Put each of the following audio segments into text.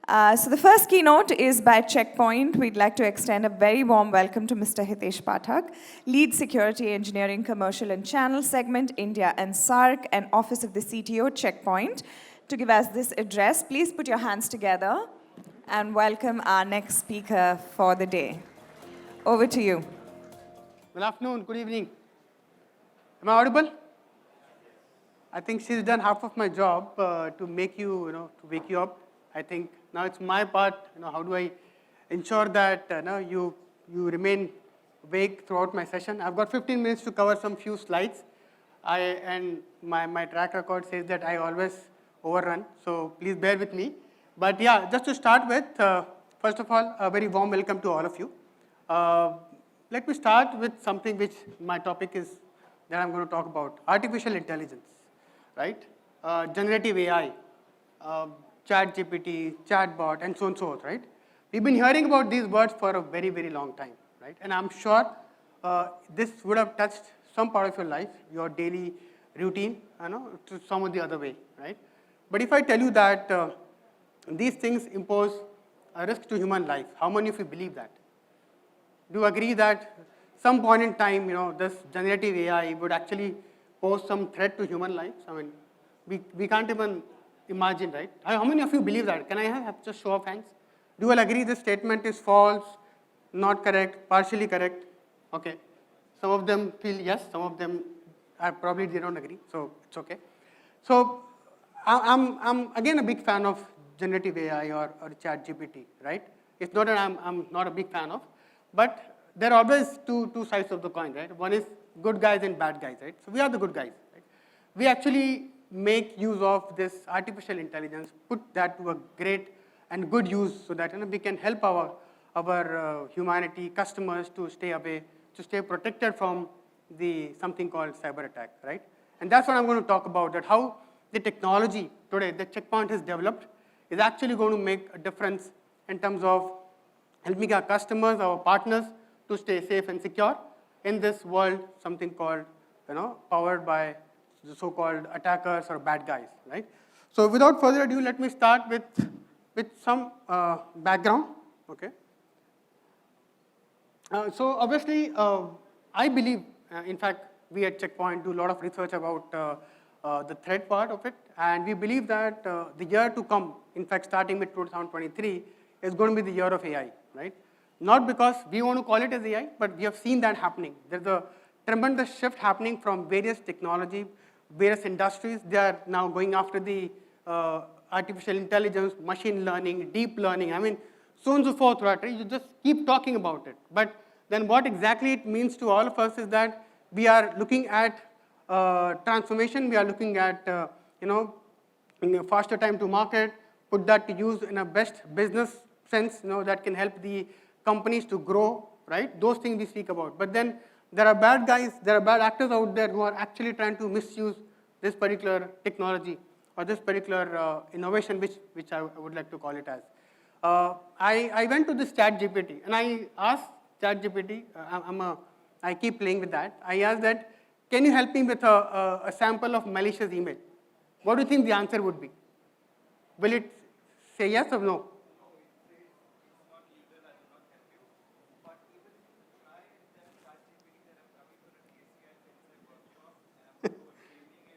So the first keynote is by Checkpoint. We'd like to extend a very warm welcome to Mr. Hitesh Pathak, Lead Security Engineering Commercial and Channel Segment, India and SARC, and Office of the CTO, Checkpoint, to give us this address. Please put your hands together and welcome our next speaker for the day. Over to you. Good afternoon, good evening. Am I audible? I think she's done half of my job to make you, to wake you up. I think now it's my part, how do I ensure that you remain awake throughout my session. I've got 15 minutes to cover some few slides. And my track record says that I always overrun, so please bear with me. But yeah, just to start with, first of all, a very warm welcome to all of you. Let me start with something which my topic is that I'm going to talk about, artificial intelligence, right? Generative AI, ChatGPT, chatbot, and so on and so forth, right? We've been hearing about these words for a very, very long time, right? And I'm sure this would have touched some part of your life, your daily routine, to some of the other way, right? But if I tell you that these things impose a risk to human life, how many of you believe that? Do you agree that some point in time, this generative AI would actually pose some threat to human lives? I mean, we can't even imagine, right? How many of you believe that? Can I have just show of hands? Do you all agree this statement is false, not correct, partially correct? Okay. Some of them feel yes, some of them probably they don't agree, so it's okay. So I'm again a big fan of generative AI or ChatGPT, right? It's not that I'm not a big fan of, but there are always two sides of the coin, right? One is good guys and bad guys, right? So we are the good guys, right? We actually make use of this artificial intelligence, put that to a great and good use so that we can help our humanity, customers to stay away, to stay protected from something called cyber attack, right? And that's what I'm going to talk about, that how the technology today that Checkpoint has developed is actually going to make a difference in terms of helping our customers, our partners to stay safe and secure in this world, something called, powered by the so-called attackers or bad guys, right? So without further ado, let me start with some background, okay? So obviously, I believe, in fact, we at Checkpoint do a lot of research about the threat part of it, and we believe that the year to come, in fact, starting with 2023, is going to be the year of AI, right? Not because we want to call it as AI, but we have seen that happening. There's a tremendous shift happening from various technology, various industries. They are now going after the artificial intelligence, machine learning, deep learning, so on and so forth, right? You just keep talking about it. But then what exactly it means to all of us is that we are looking at transformation, we are looking at, faster time to market, put that to use in a best business sense, that can help the companies to grow, right? Those things we speak about. But then there are bad guys, there are bad actors out there who are actually trying to misuse this particular technology or this particular innovation, which I would like to call it as. I went to this ChatGPT and I asked ChatGPT, I keep playing with that. I asked that, can you help me with a sample of malicious email? What do you think the answer would be? Will it say yes or no?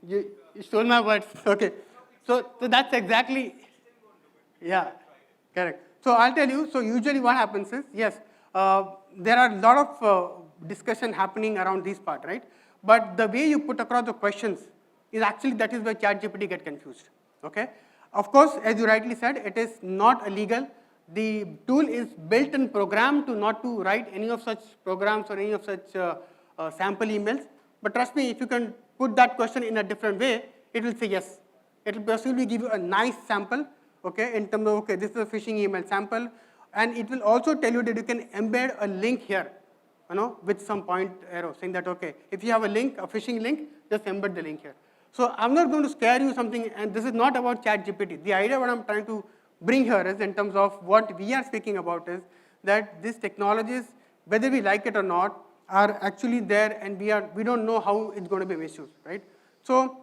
You stole my words. Okay. So that's exactly, yeah, correct. So I'll tell you, so usually what happens is, yes, there are a lot of discussion happening around this part, right? But the way you put across the questions is actually, that is where ChatGPT get confused, okay? Of course, as you rightly said, it is not illegal. The tool is built and programmed not to write any of such programs or any of such sample emails. But trust me, if you can put that question in a different way, it will say yes. It will possibly give you a nice sample, okay, in terms of, okay, this is a phishing email sample, and it will also tell you that you can embed a link here, with some point arrow, saying that, okay, if you have a link, a phishing link, just embed the link here. So I'm not going to scare you something, and this is not about ChatGPT. The idea what I'm trying to bring here is, in terms of what we are speaking about, is that these technologies, whether we like it or not, are actually there, and we don't know how it's going to be misused, right? So,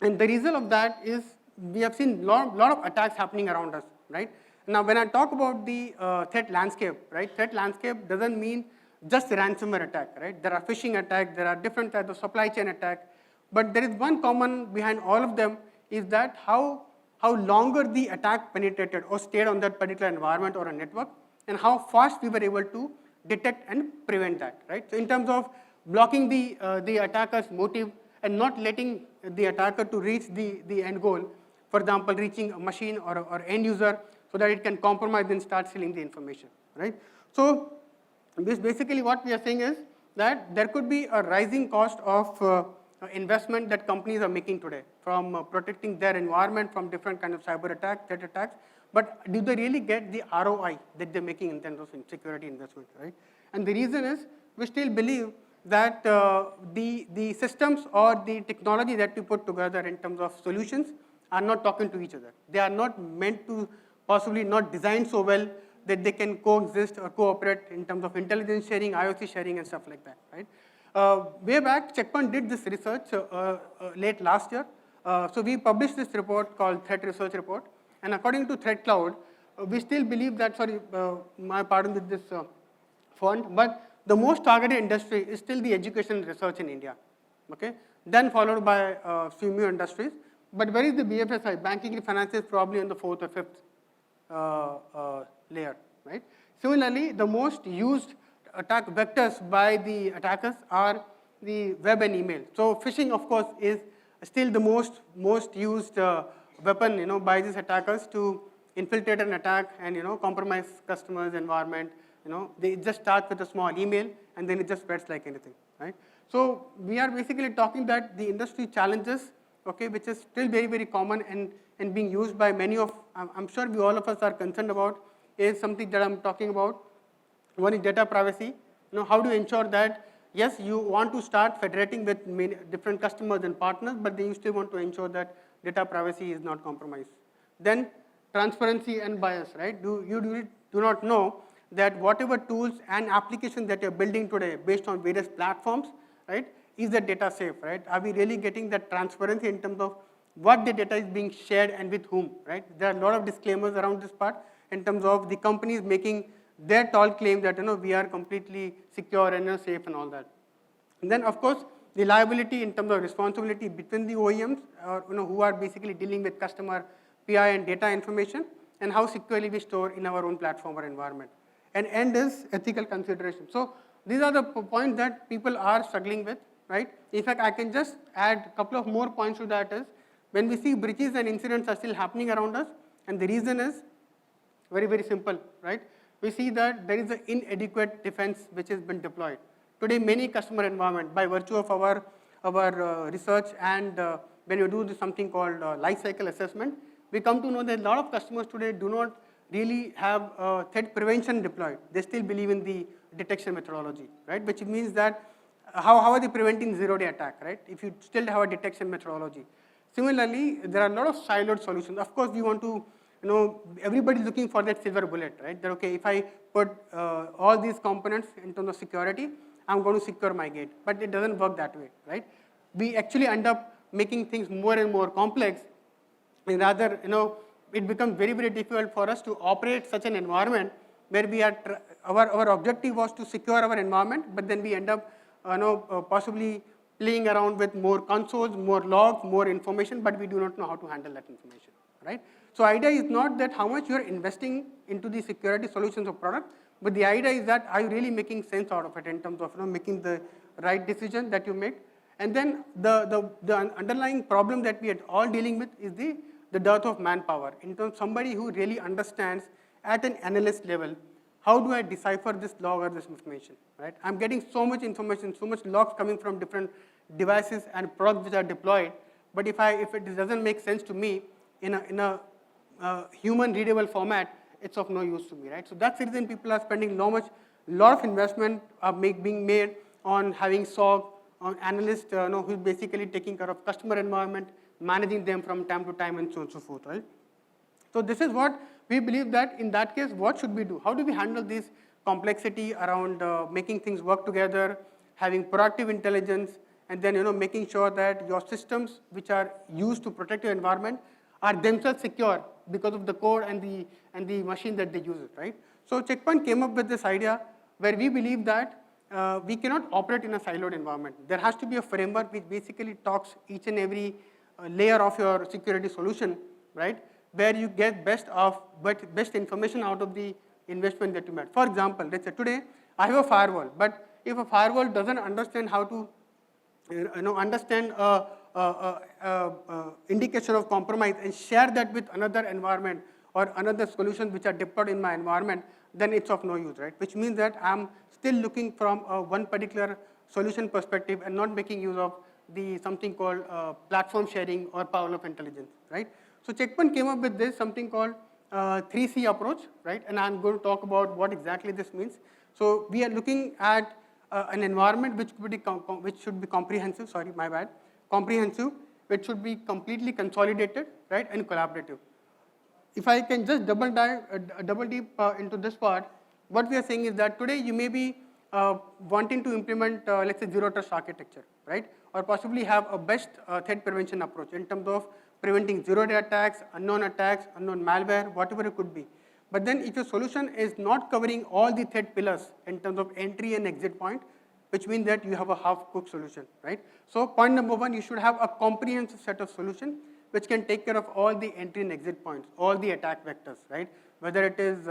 and the result of that is we have seen lot of attacks happening around us, right? Now, when I talk about the threat landscape, right? Threat landscape doesn't mean just ransomware attack, right? There are phishing attacks, there are different types of supply chain attack, but there is one common behind all of them is that how longer the attack penetrated or stayed on that particular environment or a network, and how fast we were able to detect and prevent that, right? So in terms of blocking the attacker's motive and not letting the attacker to reach the end goal, for example, reaching a machine or end user so that it can compromise and start stealing the information, right? So this basically what we are saying is that there could be a rising cost of investment that companies are making today from protecting their environment from different kind of cyber attacks, threat attacks, but do they really get the ROI that they're making in terms of security investment, right? And the reason is we still believe that the systems or the technology that we put together in terms of solutions are not talking to each other. They are not meant to, possibly not designed so well that they can coexist or cooperate in terms of intelligence sharing, IOC sharing, and stuff like that, right? Way back, Checkpoint did this research late last year. So we published this report called Threat Research Report, and according to Threat Cloud, we still believe that, my pardon with this font, but the most targeted industry is still the education and research in India, okay? Then followed by few industries. But where is the BFSI? Banking and finance is probably in the 4th or 5th layer, right? Similarly, the most used attack vectors by the attackers are the web and email. So phishing, of course, is still the most used weapon, by these attackers to infiltrate an attack and, compromise customers' environment. They just start with a small email and then it just spreads like anything, right? So we are basically talking that the industry challenges, okay, which is still very, very common and being used by many of, I'm sure all of us are concerned about, is something that I'm talking about. One is data privacy. How do you ensure that, yes, you want to start federating with many different customers and partners, but then you still want to ensure that data privacy is not compromised. Then transparency and bias, right? You do not know that whatever tools and applications that you're building today based on various platforms, right, is the data safe, right? Are we really getting that transparency in terms of what the data is being shared and with whom, right? There are a lot of disclaimers around this part in terms of the companies making their tall claim that, we are completely secure and safe and all that. And then, of course, the liability in terms of responsibility between the OEMs, who are basically dealing with customer PI and data information, and how securely we store in our own platform or environment. And end is ethical consideration. So these are the points that people are struggling with, right? In fact, I can just add a couple of more points to that is, when we see breaches and incidents are still happening around us, and the reason is very, very simple, right? We see that there is an inadequate defense which has been deployed. Today, many customer environment, by virtue of our research and when you do something called life cycle assessment, we come to know that a lot of customers today do not really have threat prevention deployed. They still believe in the detection methodology, right? Which means that how are they preventing zero-day attack, right? If you still have a detection methodology. Similarly, there are a lot of siloed solutions. Of course, we want to, everybody's looking for that silver bullet, right? That, okay, if I put all these components in terms of security, I'm going to secure my gate. But it doesn't work that way, right? We actually end up making things more and more complex, and rather, it becomes very, very difficult for us to operate such an environment where we are, our objective was to secure our environment, but then we end up, possibly playing around with more consoles, more logs, more information, but we do not know how to handle that information, right? So idea is not that how much you're investing into the security solutions or product, but the idea is that are you really making sense out of it in terms of making the right decision that you make. And then the underlying problem that we are all dealing with is the dearth of manpower. In terms of somebody who really understands at an analyst level, how do I decipher this log or this information, right? I'm getting so much information, so much logs coming from different devices and products which are deployed, but if it doesn't make sense to me in a human readable format, it's of no use to me, right? So that's the reason people are spending lot of investment being made on having SOC, on analysts who's basically taking care of customer environment, managing them from time to time, and so on and so forth, right? So this is what we believe that in that case, what should we do? How do we handle this complexity around making things work together, having proactive intelligence, and then making sure that your systems which are used to protect your environment are themselves secure because of the code and the machine that they use it, right? So Checkpoint came up with this idea where we believe that we cannot operate in a siloed environment. There has to be a framework which basically talks each and every layer of your security solution, right? Where you get best information out of the investment that you made. For example, let's say today I have a firewall, but if a firewall doesn't understand how to understand indication of compromise and share that with another environment or another solutions which are deployed in my environment, then it's of no use, right? Which means that I'm still looking from one particular solution perspective and not making use of the something called platform sharing or power of intelligence, right? So Checkpoint came up with this something called 3C approach, right? And I'm going to talk about what exactly this means. So we are looking at an environment which should be comprehensive, sorry, my bad, comprehensive, which should be completely consolidated, right, and collaborative. If I can just double deep into this part, what we are saying is that today you may be wanting to implement, let's say, zero trust architecture, right, or possibly have a best threat prevention approach in terms of preventing zero-day attacks, unknown malware, whatever it could be. But then if your solution is not covering all the threat pillars in terms of entry and exit point, which means that you have a half-cooked solution, right? So point number one, you should have a comprehensive set of solution which can take care of all the entry and exit points, all the attack vectors, right? Whether it is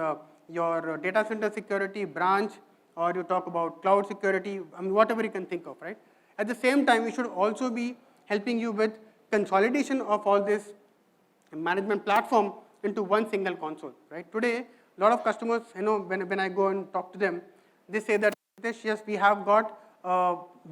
your data center security, branch, or you talk about cloud security, I mean, whatever you can think of, right? At the same time, we should also be helping you with consolidation of all this management platform into one single console, right? Today, a lot of customers, when I go and talk to them, they say that, yes, we have got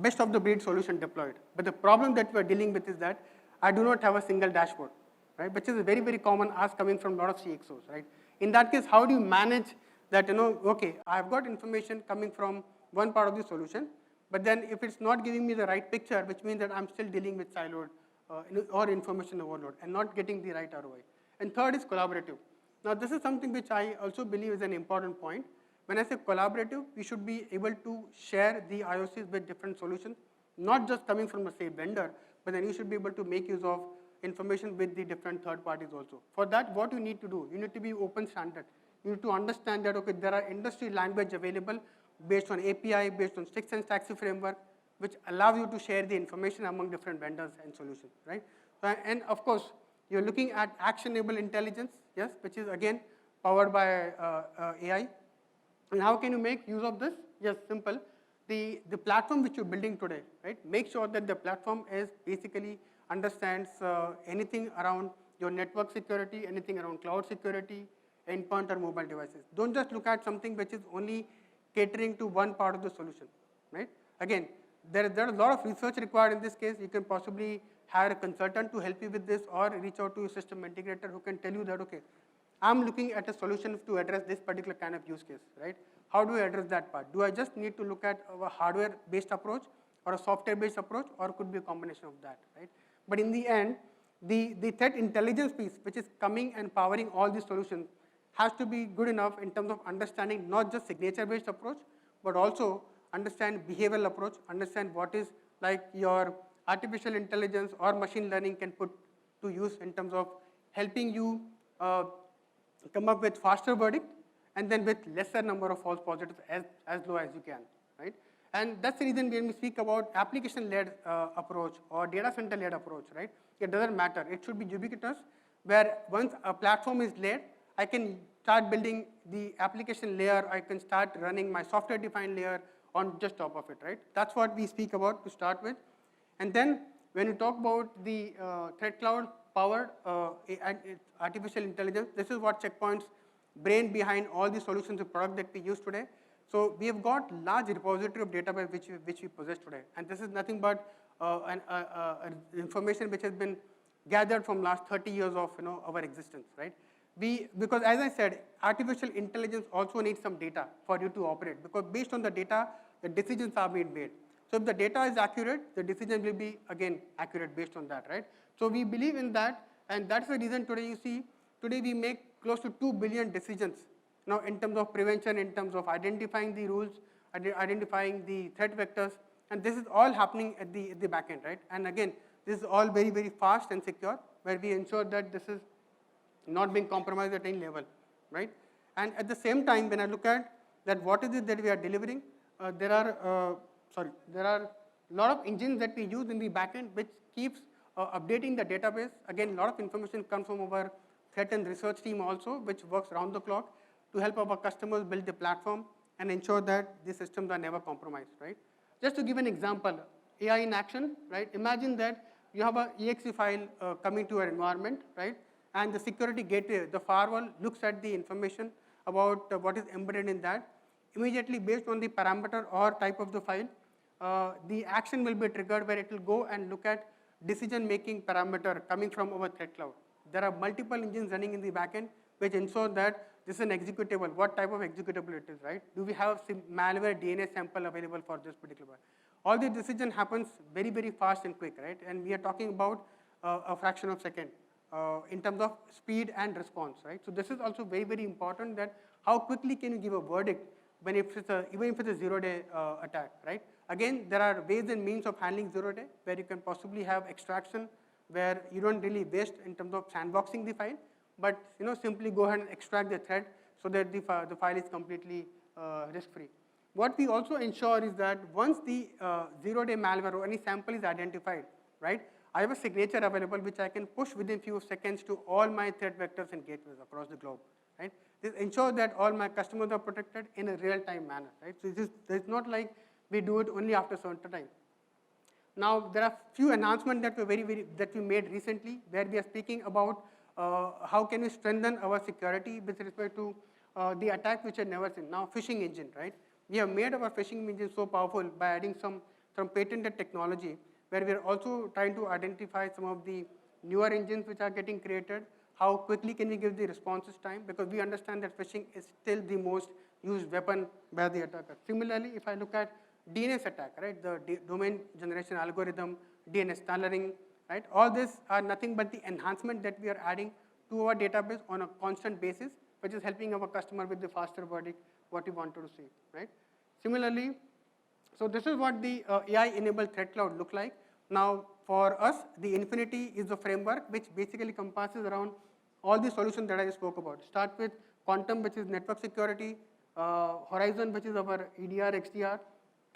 best of the breed solution deployed. But the problem that we're dealing with is that I do not have a single dashboard, right? Which is a very, very common ask coming from a lot of CXOs, right? In that case, how do you manage that, okay, I've got information coming from one part of the solution, but then if it's not giving me the right picture, which means that I'm still dealing with siloed or information overload and not getting the right ROI. And third is collaborative. Now, this is something which I also believe is an important point. When I say collaborative, we should be able to share the IOCs with different solutions, not just coming from the same vendor, but then you should be able to make use of information with the different third parties also. For that, what you need to do, you need to be open standard. You need to understand that, okay, there are industry language available based on API, based on sticks and stacks framework, which allows you to share the information among different vendors and solutions, right? And of course, you're looking at actionable intelligence, yes, which is again powered by AI. And how can you make use of this? Yes, simple. The platform which you're building today, right? Make sure that the platform is basically understands anything around your network security, anything around cloud security, endpoint or mobile devices. Don't just look at something which is only catering to one part of the solution, right? Again, there is a lot of research required in this case. You can possibly hire a consultant to help you with this or reach out to a system integrator who can tell you that, okay, I'm looking at a solution to address this particular kind of use case, right? How do I address that part? Do I just need to look at a hardware-based approach or a software-based approach, or could be a combination of that, right? But in the end, the threat intelligence piece, which is coming and powering all these solutions, has to be good enough in terms of understanding not just signature-based approach, but also understand behavioral approach, understand what is like your artificial intelligence or machine learning can put to use in terms of helping you come up with faster verdict and then with lesser number of false positives as low as you can, right? And that's the reason when we speak about application-led approach or data center-led approach, right? It doesn't matter. It should be ubiquitous, where once a platform is laid, I can start building the application layer, I can start running my software-defined layer on just top of it, right? That's what we speak about to start with. And then when you talk about the threat cloud powered artificial intelligence, this is what Checkpoint's brain behind all the solutions and product that we use today. So we have got large repository of database which we possess today. And this is nothing but information which has been gathered from last 30 years of our existence, right? Because as I said, artificial intelligence also needs some data for you to operate, because based on the data, the decisions are being made. So if the data is accurate, the decision will be, again, accurate based on that, right? So we believe in that, and that's the reason today you see, today we make close to 2 billion decisions now in terms of prevention, in terms of identifying the rules, identifying the threat vectors, and this is all happening at the back end, right? And again, this is all very, very fast and secure, where we ensure that this is not being compromised at any level, right? And at the same time, when I look at that what is it that we are delivering, there are a lot of engines that we use in the backend which keeps updating the database. Again, a lot of information comes from our threat and research team also, which works round the clock to help our customers build the platform and ensure that the systems are never compromised, right? Just to give an example, AI in action, right? Imagine that you have a exe file coming to your environment, right? And the security gateway, the firewall, looks at the information about what is embedded in that. Immediately, based on the parameter or type of the file, the action will be triggered where it will go and look at decision-making parameter coming from our threat cloud. There are multiple engines running in the backend which ensure that this is an executable. What type of executable it is, right? Do we have malware DNA sample available for this particular one? All the decision happens very, very fast and quick, right? And we are talking about a fraction of a second in terms of speed and response, right? So this is also very, very important, that how quickly can you give a verdict when even if it's a zero-day attack, right? Again, there are ways and means of handling zero-day where you can possibly have extraction where you don't really waste in terms of sandboxing the file, but simply go ahead and extract the thread so that the file is completely risk-free. What we also ensure is that once the zero-day malware or any sample is identified, right, I have a signature available which I can push within few seconds to all my threat vectors and gateways across the globe, right? This ensures that all my customers are protected in a real-time manner, right? So it's not like we do it only after a certain time. Now, there are few announcements that we made recently where we are speaking about how can we strengthen our security with respect to the attack which I never seen. Now, phishing engine, right? We have made our phishing engine so powerful by adding some patented technology where we are also trying to identify some of the newer engines which are getting created. How quickly can we give the responses time? Because we understand that phishing is still the most used weapon by the attacker. Similarly, if I look at DNS attack, right, the domain generation algorithm, DNS tunneling, right, all these are nothing but the enhancement that we are adding to our database on a constant basis, which is helping our customer with the faster verdict, what we wanted to see, right? Similarly, so this is what the AI-enabled threat cloud look like. Now, for us, the Infinity is the framework which basically encompasses around all the solutions that I just spoke about. Start with Quantum, which is network security, Horizon, which is our EDR, XDR,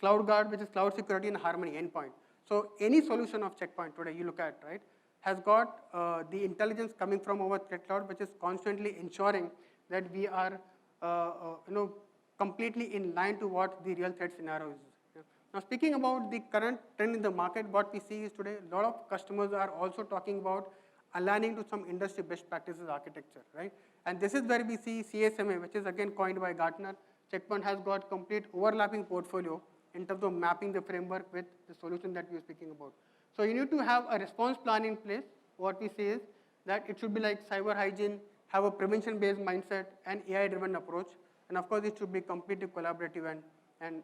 CloudGuard, which is cloud security, and Harmony endpoint. So any solution of Checkpoint today you look at, right, has got the intelligence coming from our threat cloud, which is constantly ensuring that we are completely in line to what the real threat scenario is. Now, speaking about the current trend in the market, what we see is today, a lot of customers are also talking about aligning to some industry best practices architecture, right? And this is where we see CSMA, which is again coined by Gartner. Checkpoint has got complete overlapping portfolio in terms of mapping the framework with the solution that we are speaking about. So you need to have a response plan in place. What we say is that it should be like cyber hygiene, have a prevention-based mindset, and AI-driven approach. And of course, it should be completely collaborative and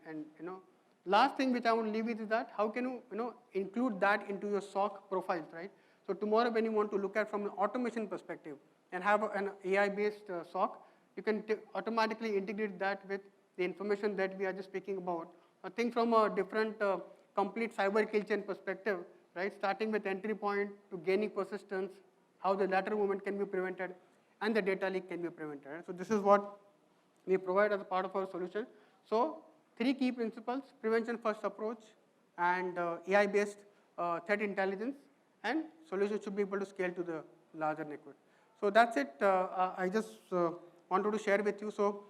last thing which I want to leave with is that how can you include that into your SOC profiles, right? So tomorrow when you want to look at from an automation perspective and have an AI-based SOC, you can automatically integrate that with the information that we are just speaking about. I think from a different complete cyber kill chain perspective, right? Starting with entry point to gaining persistence, how the lateral movement can be prevented, and the data leak can be prevented. Right? So this is what we provide as a part of our solution. So 3 key principles: prevention first approach, and AI-based threat intelligence, and solution should be able to scale to the larger network. So that's it. I just wanted to share with you. So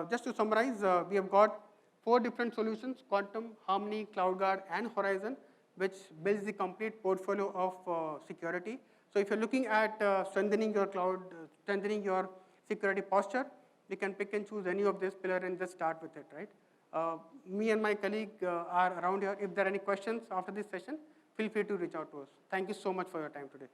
just to summarize, we have got 4 different solutions: Quantum, Harmony, CloudGuard, and Horizon, which builds the complete portfolio of security. So if you're looking at strengthening your cloud, strengthening your security posture, you can pick and choose any of this pillar and just start with it, right? Me and my colleague are around here. If there are any questions after this session, feel free to reach out to us. Thank you so much for your time today.